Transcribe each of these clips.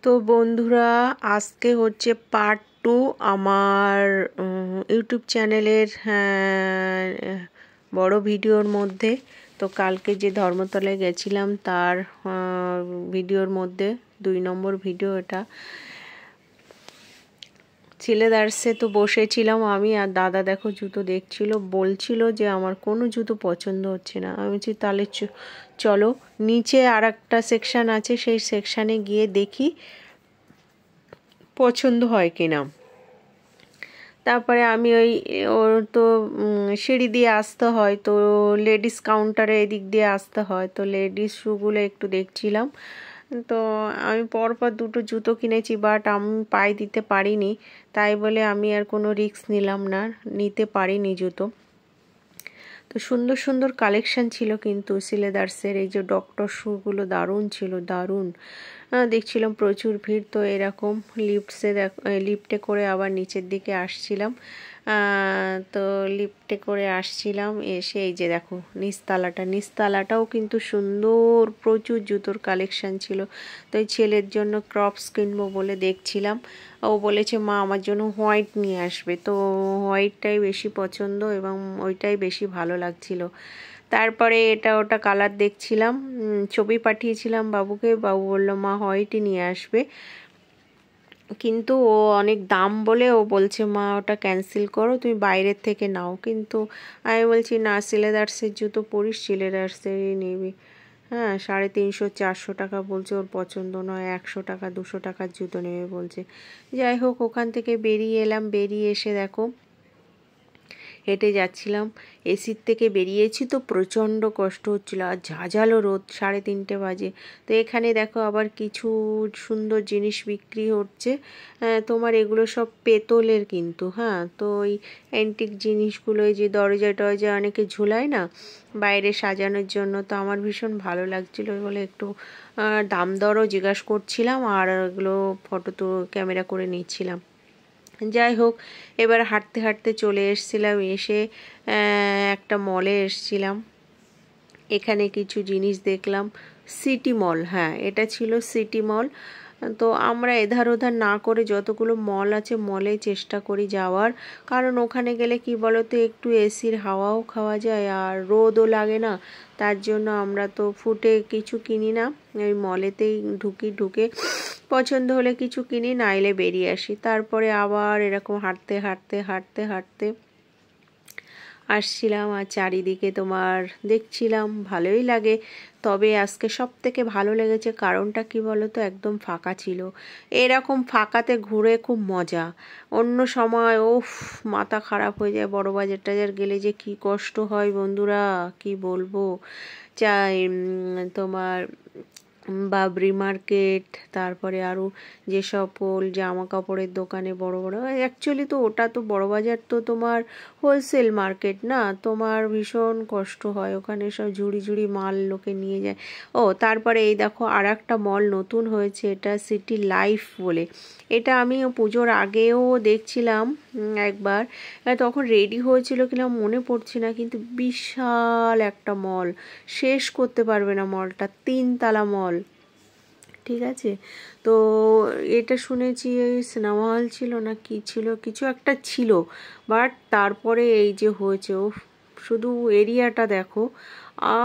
তো বন্ধুরা, আজকে হচ্ছে পার্ট 2 আমার ইউটিউব চ্যানেলের বড় ভিডিওর মধ্যে। তো কালকে যে ধর্মতলায় গেছিলাম তার ভিডিওর মধ্যে 2 নম্বর ভিডিও এটা। ছেলেদার্সে তো বসেছিলাম আমি আর দাদা, দেখো জুতো দেখছিল, বলছিল যে আমার কোনো জুতো পছন্দ হচ্ছে না। আমি বলছি তাহলে চলো নিচে আর একটা সেকশন আছে, সেই সেকশানে গিয়ে দেখি পছন্দ হয় কিনা। তারপরে আমি ওর তো সিঁড়ি দিয়ে আসতে হয়, তো লেডিস কাউন্টারে এদিক দিয়ে আসতে হয়, তো লেডিস শুগুলো একটু দেখছিলাম। তো আমি পরপর 2টো জুতো কিনেছি, বাট আমি পায়ে দিতে পারিনি, তাই বলে আমি আর কোনো রিস্ক নিলাম না, নিতে পারিনি জুতো। তো সুন্দর সুন্দর কালেকশান ছিল কিন্তু সিলেদার্সের। এই যে ডক্টর শুগুলো দারুণ ছিল, দারুণ দেখছিলাম, প্রচুর ভিড়। তো এরকম লিফটে করে আবার নিচের দিকে আসছিলাম। তো লিফটে করে আসছিলাম, এসে এই যে দেখো নিচতলাটাও কিন্তু সুন্দর, প্রচুর জুতোর কালেকশান ছিল। তো এই ছেলের জন্য ক্রপস কিনবো বলে দেখছিলাম। ও বলেছে মা আমার জন্য হোয়াইট নিয়ে আসবে, তো হোয়াইটটাই বেশি পছন্দ এবং ওইটাই বেশি ভালো লাগছিল। তারপরে এটা ওটা কালার দেখছিলাম, ছবি পাঠিয়েছিলাম বাবুকে, বাবু বললো মা হোয়াইটই নিয়ে আসবে, কিন্তু ও অনেক দাম বলে ও বলছে মা ওটা ক্যান্সেল করো, তুমি বাইরের থেকে নাও। কিন্তু আমি বলছি না, সিলেদার্সের জুতো পরিস, সিলেদার্সেরই নিবি। 350-400 টাকা বলছে, ওর পছন্দ নয়, 100 টাকা 200 টাকার জুতো নেবে বলছে। যাই হোক, ওখান থেকে বেরিয়ে এলাম, বেরিয়ে এসে দেখো হেঁটে যাচ্ছিলাম, এসির থেকে বেরিয়েছি তো প্রচণ্ড কষ্ট হচ্ছিলো, আর ঝাঁঝালো রোদ, 3:30 বাজে। তো এখানে দেখো আবার কিছু সুন্দর জিনিস বিক্রি হচ্ছে। তোমার এগুলো সব পেতলের কিন্তু, তো ওই অ্যান্টিক জিনিসগুলো, এই যে দরজা টরজা অনেকে ঝুলায় না বাইরে সাজানোর জন্য, তো আমার ভীষণ ভালো লাগছিলো বলে একটু দাম দরও জিজ্ঞাসা করছিলাম, আর এগুলো ফটো তো ক্যামেরা করে নিচ্ছিলাম। যাই হোক, এবার হাঁটতে হাঁটতে চলে এসেছিলাম, এসে একটা মলে এসেছিলাম। এখানে কিছু জিনিস দেখলাম, সিটি মল, এটা ছিল সিটি মল। তো আমরা এধার ওধার না করে যতগুলো মল আছে মলে চেষ্টা করি যাওয়ার, কারণ ওখানে গেলে কি বলতো, একটু এসির হাওয়াও খাওয়া যায় আর রোদও লাগে না। তার জন্য আমরা তো ফুটে কিছু কিনি না, ওই মলেতেই ঢুকে পছন্দ হলে কিছু কিনি, নাইলে বেরিয়ে আসি। তারপরে আবার এরকম হাঁটতে হাঁটতে হাঁটতে হাঁটতে আসছিলাম, আর চারিদিকে তোমার দেখছিলাম, ভালোই লাগে। তবে আজকে সব থেকে ভালো লেগেছে, কারণটা কি বলতো, একদম ফাঁকা ছিল। এরকম ফাঁকাতে ঘুরে খুব মজা। অন্য সময় মাথা খারাপ হয়ে যায়, বড় বাজার টাজার গেলে যে কি কষ্ট হয় বন্ধুরা, কি বলবো। তোমার বাবরি মার্কেট, তারপরে আরও যে সকল জামা কাপড়ের দোকানে বড় বড়, অ্যাকচুয়ালি তো ওটা তো বড় বাজার, তো তোমার হোলসেল মার্কেট না, তোমার ভীষণ কষ্ট হয় ওখানে, সব ঝুড়ি ঝুড়ি মাল লোকে নিয়ে যায়। তারপরে এই দেখো আর একটা মল নতুন হয়েছে, এটা সিটি লাইফ বলে। এটা আমি পুজোর আগেও দেখছিলাম একবার, তখন রেডি হয়েছিল কিনা মনে পড়ছে না, কিন্তু বিশাল একটা মল, শেষ করতে পারবে না মলটা, 3 তলা মল, ঠিক আছে। তো এটা শুনেছি এই সিনেমা হল ছিল না কি ছিল, কিছু একটা ছিল, বাট তারপরে এই যে হয়েছে, শুধু এরিয়াটা দেখো,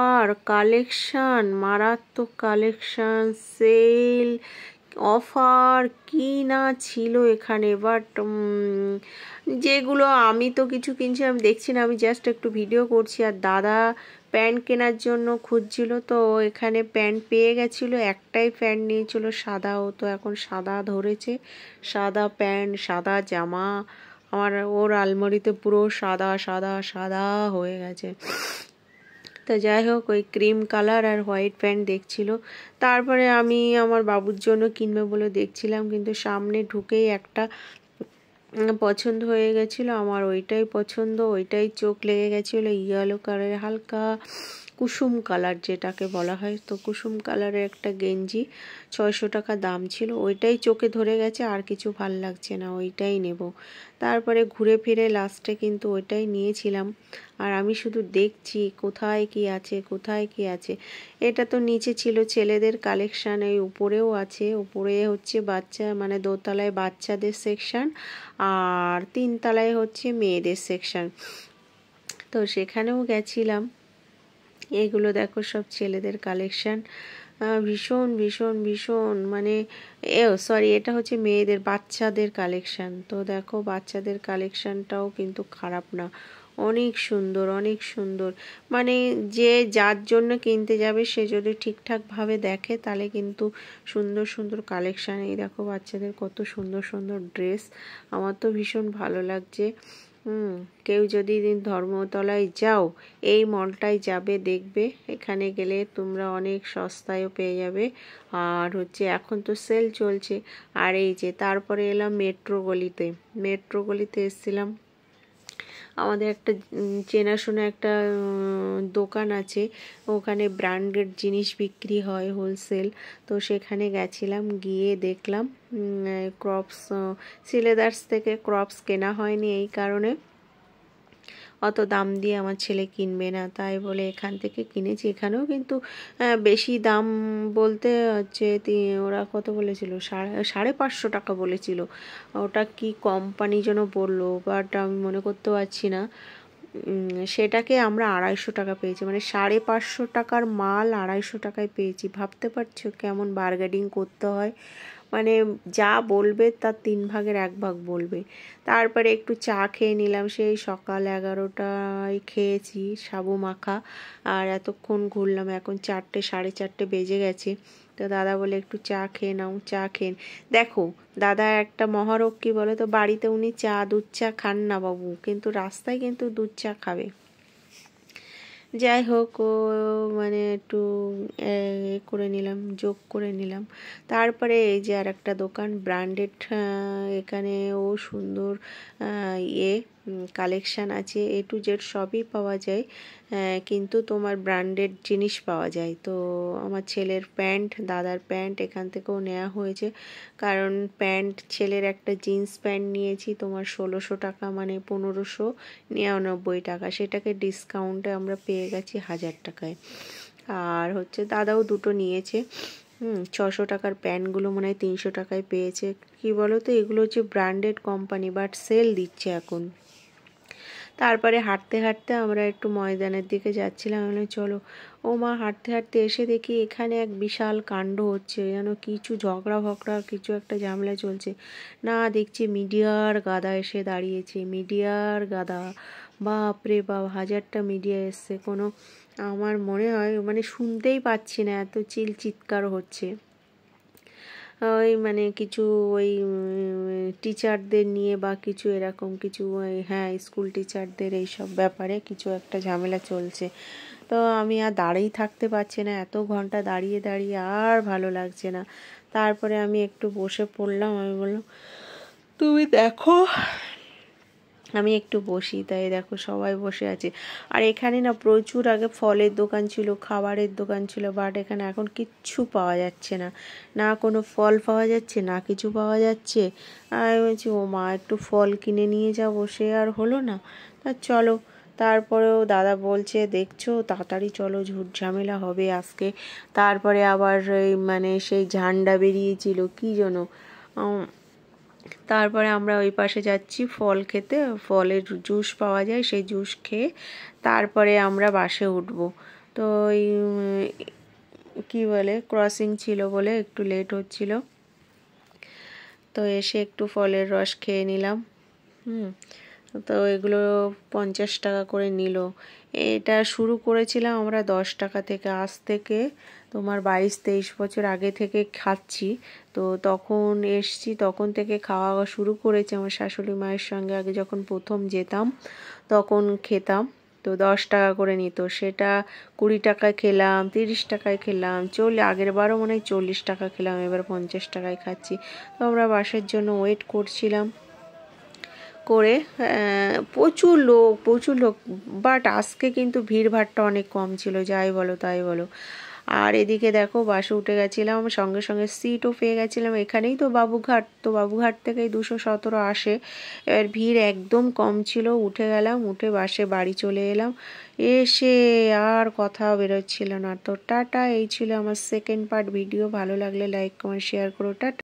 আর কালেকশান, মারাত্মক কালেকশান, সেল, অফার কি না ছিল এখানে। বাট যেগুলো আমি তো কিছু কিনছি আমি দেখছি না, আমি জাস্ট একটু ভিডিও করছি। আর দাদা প্যান্ট কেনার জন্য খুঁজছিল, তো এখানে প্যান্ট পেয়ে গেছিলো, একটাই প্যান্ট নিয়েছিল সাদা, ও তো এখন সাদা ধরেছে, সাদা প্যান্ট সাদা জামা, ওর আলমারিতে পুরো সাদা সাদা সাদা হয়ে গেছে। তো যাই হোক, ওই ক্রিম কালার আর হোয়াইট প্যান্ট দেখছিল। তারপরে আমি আমার বাবুর জন্য কিনবে বলে দেখছিলাম, কিন্তু সামনে ঢুকেই একটা পছন্দ হয়ে গেছিলো আমার, ওইটাই পছন্দ, ওইটাই চোখ লেগে গেছিলো, ইয়েলো কালারের হালকা কুসুম কালার যেটাকে বলা হয়, তো কুসুম কালারের একটা গেঞ্জি 600 টাকা দাম ছিল। ওইটাই চোখে ধরে গেছে, আর কিছু ভাল লাগছে না, ওইটাই নেব। তারপরে ঘুরে ফিরে লাস্টে কিন্তু ওইটাই নিয়েছিলাম। আর আমি শুধু দেখছি কোথায় কি আছে, কোথায় কি আছে। এটা তো নিচে ছিল ছেলেদের কালেকশান, এই উপরেও আছে। উপরে হচ্ছে বাচ্চা মানে দোতলায় বাচ্চাদের সেকশন, আর 3 তলায় হচ্ছে মেয়েদের সেকশন। তো সেখানেও গেছিলাম। এগুলো দেখো সব ছেলেদের কালেকশান, ভীষণ ভীষণ ভীষণ মানে সরি, এটা হচ্ছে মেয়েদের বাচ্চাদের কালেকশান। তো দেখো বাচ্চাদের কালেকশানটাও কিন্তু খারাপ না, অনেক সুন্দর, অনেক সুন্দর। মানে যে যার জন্য কিনতে যাবে সে যদি ঠিকঠাকভাবে দেখে তাহলে কিন্তু সুন্দর সুন্দর কালেকশান। এই দেখো বাচ্চাদের কত সুন্দর সুন্দর ড্রেস, আমার তো ভীষণ ভালো লাগছে। কেউ যদি ধর্মতলায় যাও এই মলটায় যাবে, দেখবে এখানে গেলে তোমরা অনেক সস্তায়ও পেয়ে যাবে। আর হচ্ছে এখন তো সেল চলছে। আর এই যে তারপরে এলাম মেট্রো গলিতে। মেট্রো গলিতে এসেছিলাম, আমাদের একটা চেনাশোনা একটা দোকান আছে, ওখানে ব্র্যান্ডেড জিনিস বিক্রি হয় হোলসেল। তো সেখানে গেছিলাম, গিয়ে দেখলাম ক্রপস, সিলেদার্স থেকে ক্রপস কেনা হয়নি এই কারণে, অত দাম দিয়ে আমার ছেলে কিনবে না, তাই বলে এখান থেকে কিনেছি। এখানেও কিন্তু বেশি দাম বলতে হচ্ছে ওরা কত বলেছিল, 550 টাকা বলেছিল। ওটা কি কোম্পানি যেন বললো, বাট আমি মনে করতে পারছি না। সেটাকে আমরা 250 টাকা পেয়েছি, মানে 550 টাকার মাল 250 টাকায় পেয়েছি। ভাবতে পারছো কেমন বার্গেনিং করতে হয়, মানে যা বলবে তার 3 ভাগের 1 ভাগ বলবে। তারপরে একটু চা খেয়ে নিলাম, সেই সকাল 11টায় খেয়েছি সাবু মাখা। আর এতক্ষণ ঘুরলাম, এখন 4টে 4:30 বেজে গেছে। তো দাদা বলে একটু চা খেয়ে নাও, চা খেয়ে দেখো দাদা একটা মহারক, কি বলে তো, বাড়িতে উনি চা দুধ চা খান না বাবু, কিন্তু রাস্তায় কিন্তু দুধ চা খাবে। যাই হোক, ও মানে একটু করে নিলাম, যোগ করে নিলাম। তারপরে এই যে আর একটা দোকান ব্র্যান্ডেড, এখানে ও সুন্দর কালেকশান আছে, A to Z সবই পাওয়া যায়, কিন্তু তোমার ব্র্যান্ডেড জিনিস পাওয়া যায়। তো আমার ছেলের প্যান্ট, দাদার প্যান্ট এখান থেকেও নেওয়া হয়েছে, কারণ প্যান্ট ছেলের একটা জিন্স প্যান্ট নিয়েছি তোমার 1600 টাকা, মানে 1599 টাকা, সেটাকে ডিসকাউন্টে আমরা পেয়ে গেছি 1000 টাকায়। আর হচ্ছে দাদাও দুটো নিয়েছে, 600 টাকার প্যান্টগুলো মনে হয় 300 টাকায় পেয়েছে। কি বলো তো, এগুলো হচ্ছে ব্র্যান্ডেড কোম্পানি, বাট সেল দিচ্ছে এখন। তারপরে হাঁটতে হাঁটতে আমরা একটু ময়দানের দিকে যাচ্ছিলাম, আমি চলো। ও মা, হাঁটতে হাঁটতে এসে দেখি এখানে এক বিশাল কাণ্ড হচ্ছে, যেন কিছু ঝগড়া ফগড়া, কিছু একটা ঝামেলা চলছে। না, দেখছি মিডিয়ার গাদা এসে দাঁড়িয়েছে, মিডিয়ার গাদা, বাপরে বাপ, 1000টা মিডিয়া এসছে। কোনো, আমার মনে হয় মানে শুনতেই পাচ্ছি না, এত চিৎকার হচ্ছে। ওই মানে কিছু ওই টিচারদের নিয়ে বা কিছু এরকম কিছু, হ্যাঁ স্কুল টিচারদের এইসব ব্যাপারে কিছু একটা ঝামেলা চলছে। তো আমি আর দাঁড়িয়ে থাকতে পারছি না, এত ঘন্টা দাঁড়িয়ে দাঁড়িয়ে আর ভালো লাগছে না। তারপরে আমি একটু বসে পড়লাম, আমি বললাম তুমি দেখো আমি একটু বসি। তাই দেখো সবাই বসে আছে। আর এখানে না প্রচুর আগে ফলের দোকান ছিল, খাবারের দোকান ছিল, বাট এখানে এখন কিচ্ছু পাওয়া যাচ্ছে না, না কোনো ফল পাওয়া যাচ্ছে, না কিছু পাওয়া যাচ্ছে। আমি বলছি ও মা, একটু ফল কিনে নিয়ে যাবো, সে আর হলো না। তা চলো, তারপরেও দাদা বলছে দেখছো তাড়াতাড়ি চলো, ঝুট ঝামেলা হবে আজকে। তারপরে আবার মানে সেই ঝান্ডা বেরিয়েছিল কি যেন, তারপরে আমরা ওই পাশে যাচ্ছি ফল খেতে, ফলের জুস পাওয়া যায়, সেই জুস খেয়ে তারপরে আমরা বাসে উঠব। তো ওই কী বলে ক্রসিং ছিল বলে একটু লেট হচ্ছিল, তো এসে একটু ফলের রস খেয়ে নিলাম। তো এগুলো 50 টাকা করে নিল। এটা শুরু করেছিলাম আমরা 10 টাকা থেকে, আজ থেকে তোমার 22-23 বছর আগে থেকে খাচ্ছি। তো তখন এসছি, তখন থেকে খাওয়া শুরু করেছি আমার শাশুড়ি মায়ের সঙ্গে। আগে যখন প্রথম যেতাম তখন খেতাম, তো 10 টাকা করে নিত, সেটা 20 টাকায় খেলাম, 30 টাকায় খেলাম, আগের বারও মনে হয় 40 টাকা খেলাম, এবার 50 টাকায় খাচ্ছি। তো আমরা বাসের জন্য ওয়েট করছিলাম, করে প্রচুর লোক বাট আজকে কিন্তু ভিড়ভাড়টা অনেক কম ছিল, যাই বলো তাই বলো। আর এদিকে দেখো বাসে উঠে গেছিলাম, সঙ্গে সঙ্গে সিটও পেয়ে গেছিলাম। এখানেই তো বাবুঘাট, তো বাবুঘাট থেকেই 217 আসে। এবার ভিড় একদম কম ছিল, উঠে গেলাম, উঠে বাসে বাড়ি চলে এলাম। এসে আর কথা বেরোচ্ছিল না। তো টাটা, এই ছিল আমার সেকেন্ড পার্ট ভিডিও। ভালো লাগলে লাইক কমেন্ট শেয়ার করো। টাটা।